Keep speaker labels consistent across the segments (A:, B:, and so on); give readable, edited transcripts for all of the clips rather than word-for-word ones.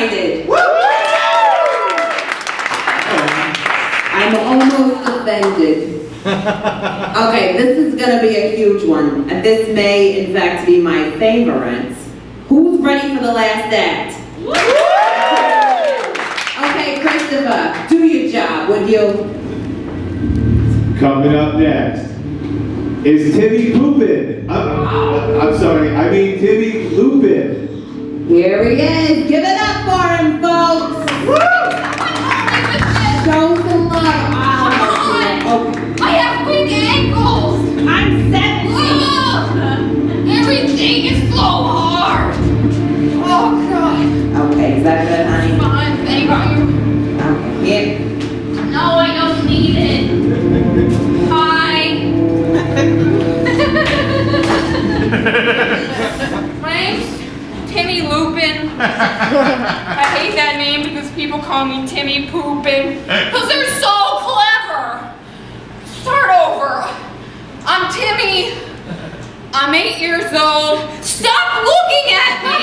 A: excited. I'm almost offended. Okay, this is gonna be a huge one. And this may, in fact, be my favorite. Who's ready for the last act? Okay, Christopher, do your job, would you?
B: Coming up next is Timmy Loupin. I'm sorry, I mean Timmy Loupin.
A: Here he is. Give it up for him, folks. Show some love.
C: I have weak ankles! I'm 17! Everything is so hard! Oh, God.
A: Okay, is that good, honey?
C: Fine, thank you.
A: Okay, here.
C: No, I don't need it. Hi. My name's Timmy Loupin. I hate that name because people call me Timmy Poopin. Because they're so clever. Start over. I'm Timmy. I'm 8 years old. Stop looking at me!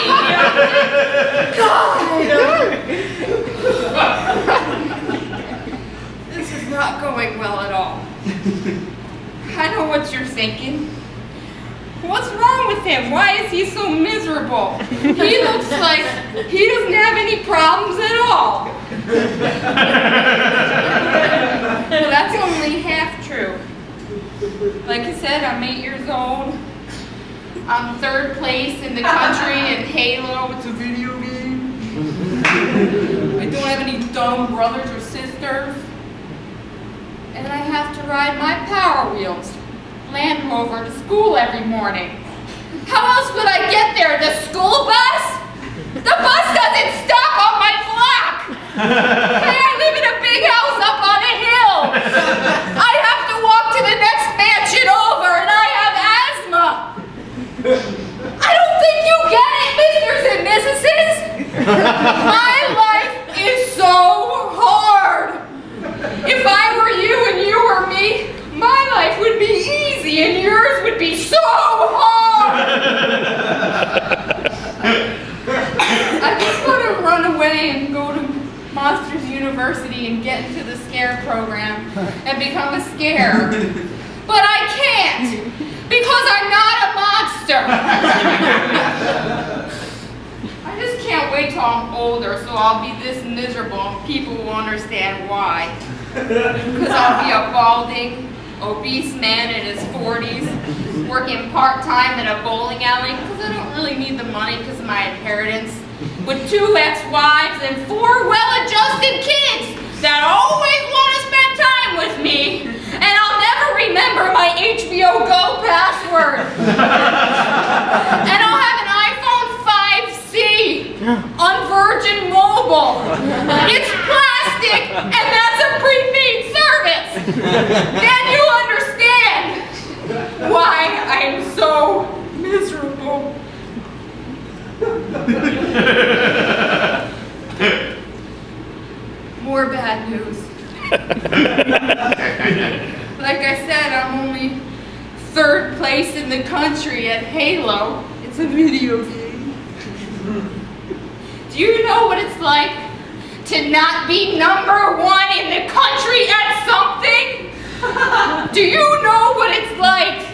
C: God! This is not going well at all. I know what you're thinking. What's wrong with him? Why is he so miserable? He looks like he doesn't have any problems at all. Well, that's only half true. Like I said, I'm 8 years old. I'm third place in the country in Halo. It's a video game. I don't have any dumb brothers or sisters. And I have to ride my Power Wheels Land Rover to school every morning. How else would I get there? The school bus? The bus doesn't stop on my block! Hey, I live in a big house up on a hill! I have to walk to the next mansion over, and I have asthma! I don't think you get it, misters and missuses! My life is so hard! If I were you and you were me, my life would be easy and yours would be so hard! I just want to run away and go to Monsters University and get into the scare program and become a scare. But I can't, because I'm not a monster. I just can't wait till I'm older so I'll be this miserable and people will understand why. Because I'll be a balding, obese man in his 40s, working part-time in a bowling alley because I don't really need the money because of my inheritance, with 2 ex-wives and 4 well-adjusted kids that always want to spend time with me, and I'll never remember my HBO Go password. And I'll have an iPhone 5C on Virgin Mobile. It's plastic, and that's a prepaid service. Then you understand why I am so miserable. More bad news. Like I said, I'm only 3rd place in the country at Halo. It's a video game. Do you know what it's like to not be number 1 in the country at something? Do you know what it's like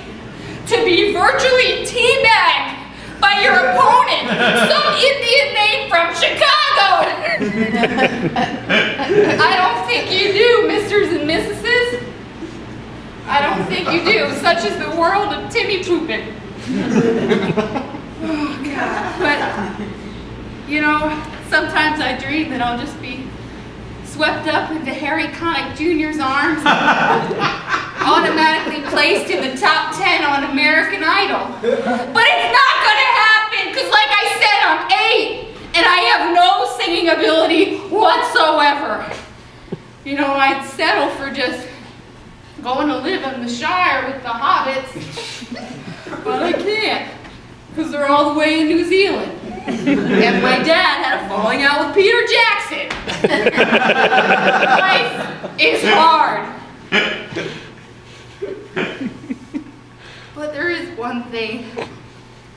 C: to be virtually teabagged by your opponent, some Indian name from Chicago? I don't think you do, misters and missuses. I don't think you do. Such is the world of Timmy Poopin. Oh, God. But, you know, sometimes I dream that I'll just be swept up into Harry Connick Jr.'s arms, automatically placed in the top 10 on American Idol. But it's not gonna happen, because like I said, I'm 8, and I have no singing ability whatsoever. You know, I'd settle for just going to live in the Shire with the hobbits, but I can't, because they're all the way in New Zealand. And my dad had a falling out with Peter Jackson. Life is hard. But there is one thing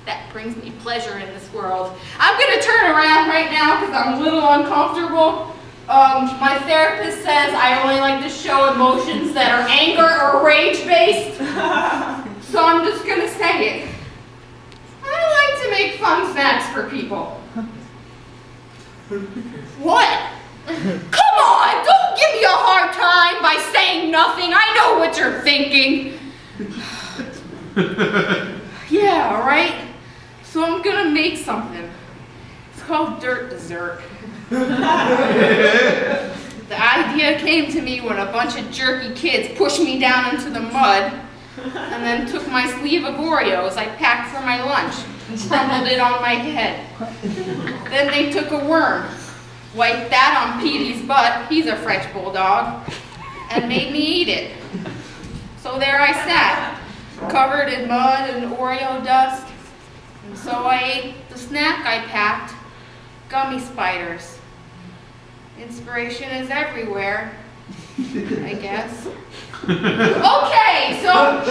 C: that brings me pleasure in this world. I'm gonna turn around right now because I'm a little uncomfortable. My therapist says I only like to show emotions that are anger or rage-based. So I'm just gonna say it. I like to make fun snacks for people. What? Come on, don't give me a hard time by saying nothing. I know what you're thinking. Yeah, all right. So I'm gonna make something. It's called dirt dessert. The idea came to me when a bunch of jerky kids pushed me down into the mud and then took my sleeve of Oreos I packed for my lunch and crumbled it on my head. Then they took a worm, wiped that on Petey's butt, he's a French bulldog, and made me eat it. So there I sat, covered in mud and Oreo dust. And so I ate the snack I packed, gummy spiders. Inspiration is everywhere, I guess. Okay, so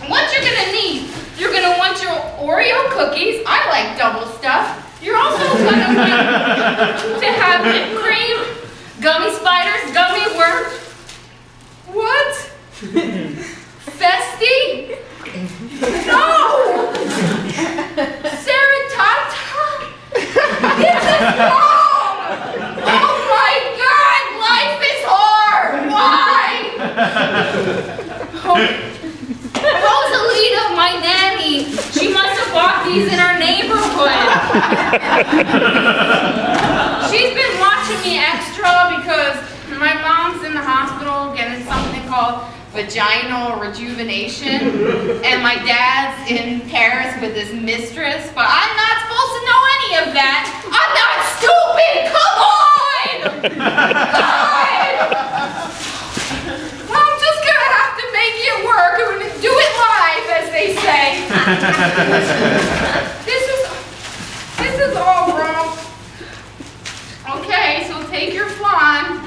C: what you're gonna need, you're gonna want your Oreo cookies. I like double stuff. You're also gonna want to have whipped cream, gummy spiders, gummy worms. What? Festy? No! Serotonin? This is wrong! Oh my God, life is hard! Why? Oh. Rosalita, my nanny, she must have bought these in our neighborhood. She's been watching me extra because my mom's in the hospital getting something called vaginal rejuvenation, and my dad's in Paris with his mistress, but I'm not supposed to know any of that. I'm not stupid! Come on! God! Well, I'm just gonna have to make it work and do it live, as they say. This is all wrong. Okay, so take your flan.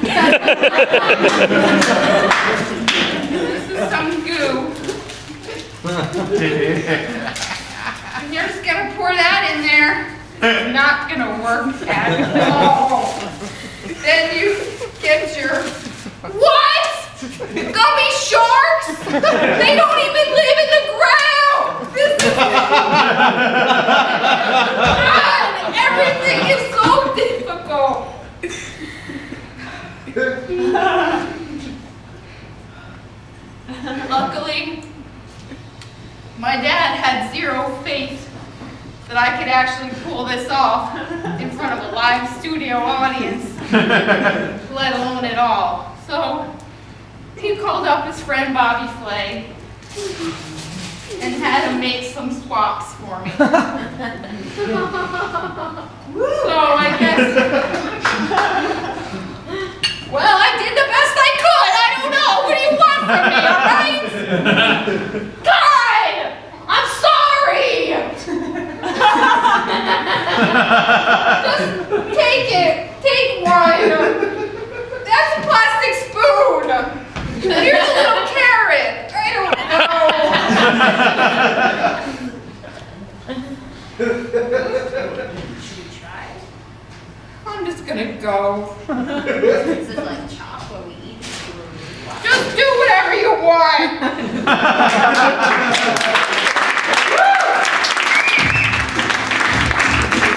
C: This is some goo. And you're just gonna pour that in there. It's not gonna work at all. Then you get your, what? Gummy sharks? They don't even live in the ground. This is, God, everything is so difficult. Luckily, my dad had zero faith that I could actually pull this off in front of a live studio audience, let alone at all. So he called up his friend Bobby Flay and had him make some swaps for me. So I guess, well, I did the best I could. I don't know. What do you want from me, all right? God! I'm sorry! Just take it. Take one. That's a plastic spoon. Here's a little carrot. I don't know. Should we try? I'm just gonna go. Is it like chocolate we eat? Just do whatever you want.